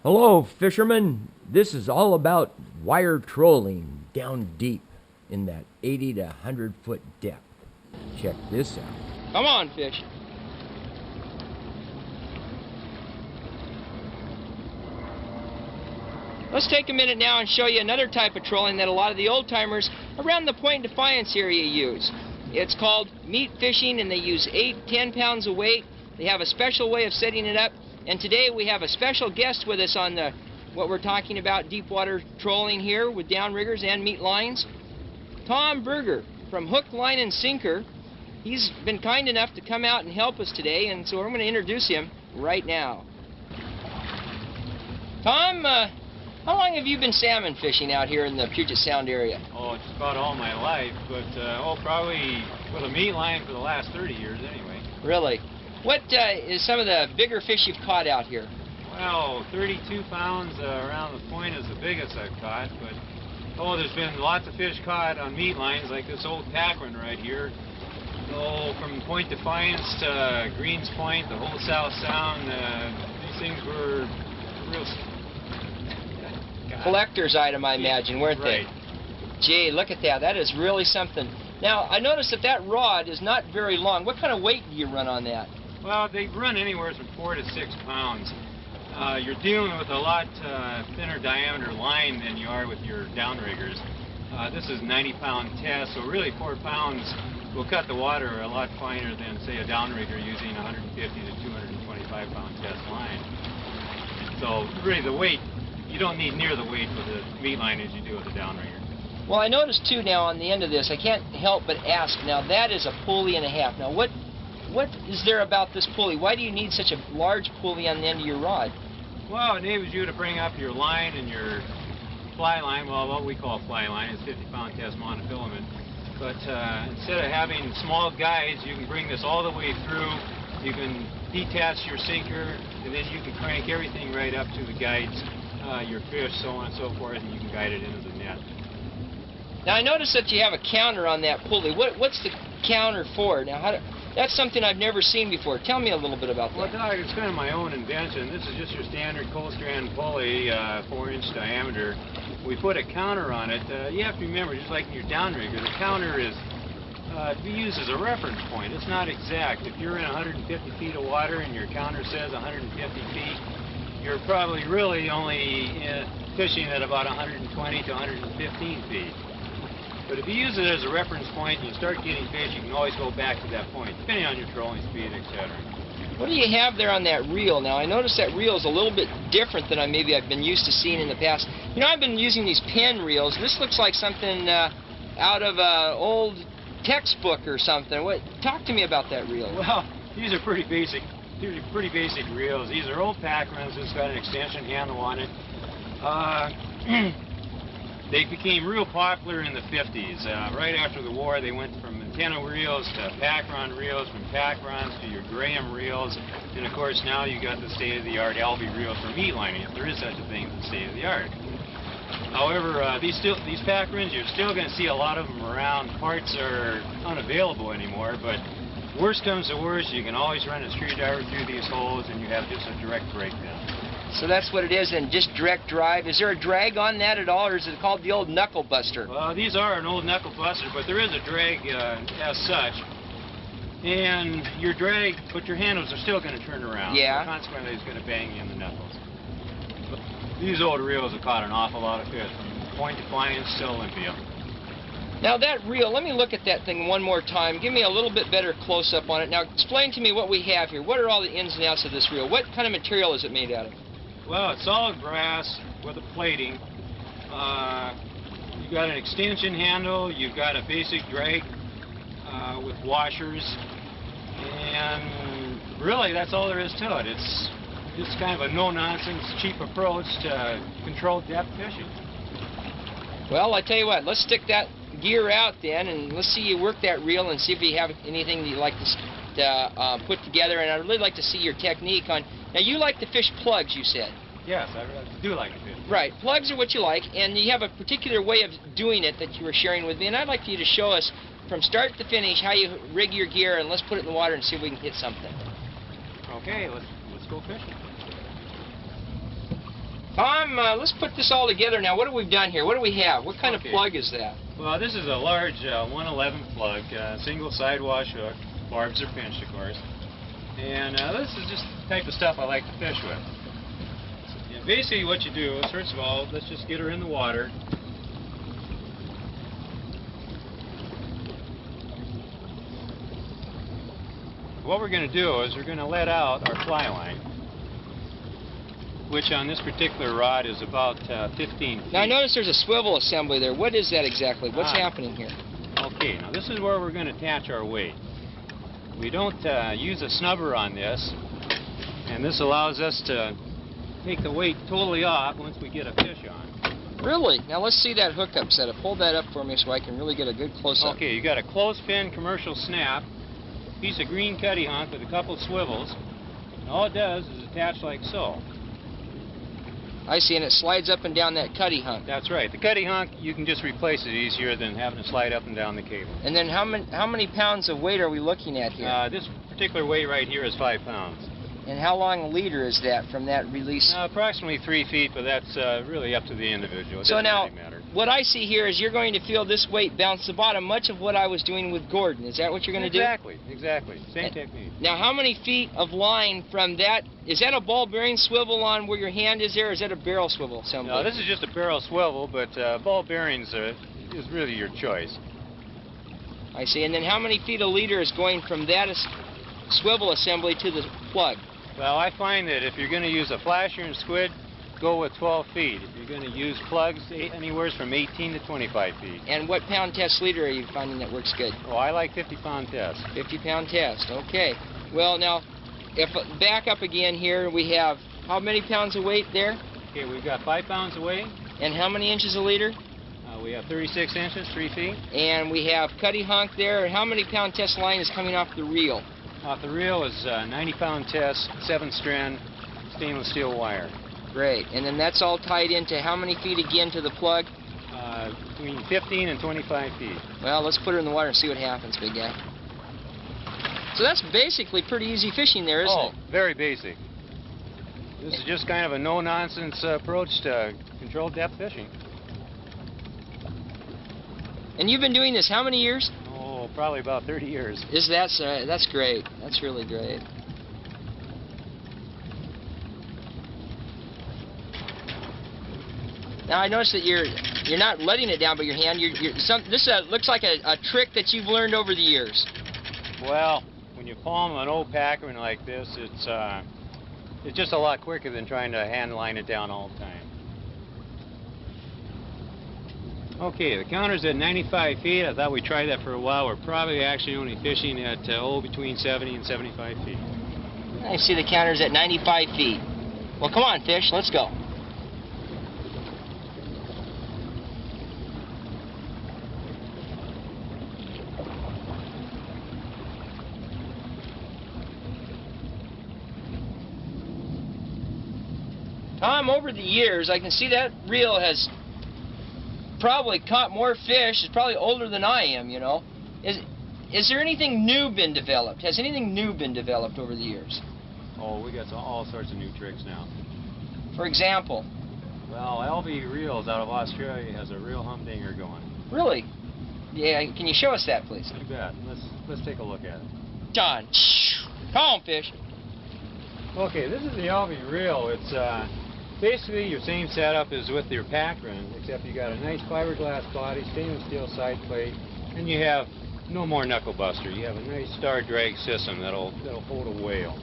Hello, fishermen. This is all about wire trolling down deep in that 80 to 100 foot depth. Check this out. Come on, fish. Let's take a minute now and show you another type of trolling that a lot of the old-timers around the Point Defiance area use. It's called meat fishing, and they use 8-10 pounds of weight. They have a special way of setting it up, and today we have a special guest with us on what we're talking about, deep water trolling here with downriggers and meat lines. Tom Berger from Hook, Line, and Sinker. He's been kind enough to come out and help us today, and so I'm going to introduce him right now. Tom, how long have you been salmon fishing out here in the Puget Sound area? Oh, just about all my life, but probably with a meat line for the last 30 years anyway. Really? What is some of the bigger fish you've caught out here? Well, 32 pounds around the point is the biggest I've caught, but there's been lots of fish caught on meat lines like this old pack one right here. From Point Defiance to Greens Point, the whole South Sound, these things were real... Collector's item, I imagine, weren't right. they? Gee, look at that. That is really something. Now, I noticed that that rod is not very long. What kind of weight do you run on that? Well, they run anywhere from 4 to 6 pounds. You're dealing with a lot thinner diameter line than you are with your downriggers. This is 90-pound test, so really 4 pounds will cut the water a lot finer than, say, a downrigger using 150 to 225-pound test line. So really the weight, you don't need near the weight with a meat line as you do with a downrigger. Well, I noticed too now on the end of this, I can't help but ask, now that is a pulley and a half. Now what is there about this pulley? Why do you need such a large pulley on the end of your rod? Well, it enables you to bring up your line and your fly line, well, what we call fly line is 50-pound test monofilament. But instead of having small guides, you can bring this all the way through. You can detach your sinker, and then you can crank everything right up to the guides, your fish, so on and so forth, and you can guide it into the net. Now I noticed that you have a counter on that pulley. What's the counter for? Now that's something I've never seen before. Tell me a little bit about that. Well, Doc, it's kind of my own invention. This is just your standard cold strand pulley, 4-inch diameter. We put a counter on it. You have to remember, just like in your downrigger, the counter is to be used as a reference point. It's not exact. If you're in 150 feet of water and your counter says 150 feet, you're probably really only fishing at about 120 to 115 feet. But if you use it as a reference point and you start getting fish, you can always go back to that point, depending on your trolling speed, etc. What do you have there on that reel? Now, I noticed that reel is a little bit different than maybe I've been used to seeing in the past. You know, I've been using these pen reels. This looks like something out of an old textbook or something. Talk to me about that reel. Well, these are pretty basic. These are pretty basic reels. These are old pack runs. It's got an extension handle on it. They became real popular in the 50s. Right after the war, they went from antenna reels to pack run reels, from pack runs to your Graham reels, and of course now you got the state-of-the-art Albee reels for meat lining, if there is such a thing as the state-of-the-art. However, these pack runs, you're still going to see a lot of them around. Parts are unavailable anymore, but worst comes to worst, you can always run a screwdriver through these holes and you have just a direct breakdown. So that's what it is, and just direct drive. Is there a drag on that at all, or is it called the old knuckle buster? Well, these are an old knuckle buster, but there is a drag as such. And your drag, but your handles are still going to turn around. Yeah. So consequently, it's going to bang you in the knuckles. But these old reels have caught an awful lot of fish, from Point Defiance to Olympia. Now that reel, let me look at that thing one more time. Give me a little bit better close-up on it. Now explain to me what we have here. What are all the ins and outs of this reel? What kind of material is it made out of? Well, it's solid brass with a plating. You've got an extension handle. You've got a basic drag with washers. And really, that's all there is to it. It's just kind of a no-nonsense, cheap approach to controlled depth fishing. Well, I tell you what, let's stick that gear out then, and let's see you work that reel and see if you have anything that you'd like to put together. And I'd really like to see your technique on... Now, you like to fish plugs, you said. Yes, I do like to fish. Right. Plugs are what you like, and you have a particular way of doing it that you were sharing with me, and I'd like for you to show us from start to finish how you rig your gear, and let's put it in the water and see if we can hit something. Okay, let's go fishing. Tom, let's put this all together now. What have we done here? What do we have? What kind of plug is that? Well, this is a large 111 plug, single side wash hook. Barbs are pinched, of course. And this is just the type of stuff I like to fish with. And basically what you do is, first of all, let's just get her in the water. What we're going to do is we're going to let out our fly line, which on this particular rod is about 15 feet. Now I notice there's a swivel assembly there. What is that exactly? What's happening here? Okay, now this is where we're going to attach our weight. We don't use a snubber on this, and this allows us to take the weight totally off once we get a fish on. Really? Now let's see that hookup setup. Hold that up for me so I can really get a good close-up. Okay, you got a clothespin commercial snap, piece of green cutty hunk with a couple swivels. And all it does is attach like so. I see, and it slides up and down that cutty hunk. That's right. The cutty hunk, you can just replace it easier than having to slide up and down the cable. And then how many pounds of weight are we looking at here? This particular weight right here is 5 pounds. And how long a leader is that from that release? Approximately 3 feet, but that's really up to the individual. It so doesn't now, really matter. what I see here is you're going to feel this weight bounce the bottom, much of what I was doing with Gordon. Is that what you're going to do? Exactly. Same technique. Now, how many feet of line from that? Is that a ball bearing swivel on where your hand is there, or is that a barrel swivel assembly? No, this is just a barrel swivel, but ball bearings is really your choice. I see. And then how many feet a leader is going from that swivel assembly to the plug? Well, I find that if you're going to use a flasher and squid, go with 12 feet. If you're going to use plugs, anywhere from 18 to 25 feet. And what pound test leader are you finding that works good? Oh, I like 50-pound test. 50-pound test, okay. Well, now, if back up again here, we have how many pounds of weight there? Okay, we've got 5 pounds of weight. And how many inches a leader? We have 36 inches, 3 feet. And we have cutty hunk there. How many pound test line is coming off the reel? Off the reel is 90-pound test, 7-strand stainless steel wire. Great. And then that's all tied into how many feet again to the plug? Between 15 and 25 feet. Well, let's put her in the water and see what happens, big guy. So that's basically pretty easy fishing there, isn't it? Oh, very basic. This is just kind of a no-nonsense approach to controlled depth fishing. And you've been doing this how many years? Oh, probably about 30 years. That's great. That's really great. Now I notice that you're not letting it down by your hand. This looks like a trick that you've learned over the years. Well, when you palm an old packerman like this, it's just a lot quicker than trying to hand line it down all the time. Okay, the counter's at 95 feet. I thought we'd try that for a while. We're probably actually only fishing at between 70 and 75 feet. I see the counter's at 95 feet. Well, come on, fish. Let's go. Tom, over the years, I can see that reel has probably caught more fish. It's probably older than I am, you know. Is there anything new been developed? Has anything new been developed over the years? Oh, we got all sorts of new tricks now. For example? Well, LV Reels out of Australia has a real humdinger going. Really? Yeah, can you show us that, please? You bet. Let's take a look at it. John, come on, fish. Okay, this is the LV Reel. It's basically your same setup as with your pack run, except you got a nice fiberglass body, stainless steel side plate, and you have no more knuckle buster. You have a nice star drag system that'll hold a whale.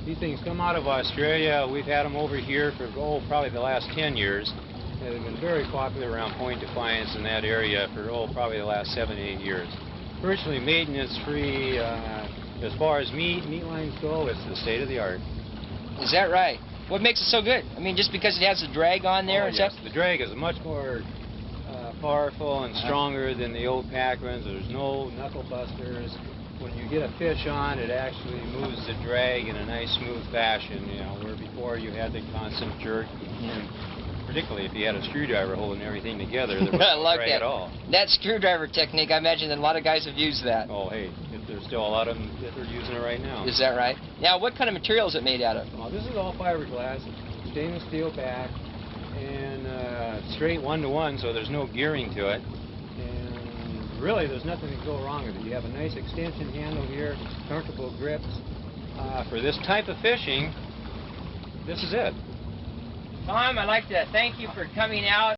These things come out of Australia. We've had them over here for probably the last 10 years. They've been very popular around Point Defiance in that area for probably the last 7 to 8 years. Virtually maintenance free. As far as meat lines go, it's the state of the art. Is that right? What makes it so good? I mean, just because it has a drag on there? Oh, yes. The drag is much more powerful and stronger than the old pack runs. There's no knuckle busters. When you get a fish on, it actually moves the drag in a nice smooth fashion, you know, where before you had the constant jerk. And particularly if you had a screwdriver holding everything together, there was no drag at all. That screwdriver technique, I imagine that a lot of guys have used that. Oh, hey, there's still a lot of them that are using it right now. Is that right? Now, what kind of material is it made out of? Well, this is all fiberglass, stainless steel back, and straight 1-to-1, so there's no gearing to it. And really, there's nothing to go wrong with it. You have a nice extension handle here, comfortable grips. For this type of fishing, this is it. Tom, I'd like to thank you for coming out.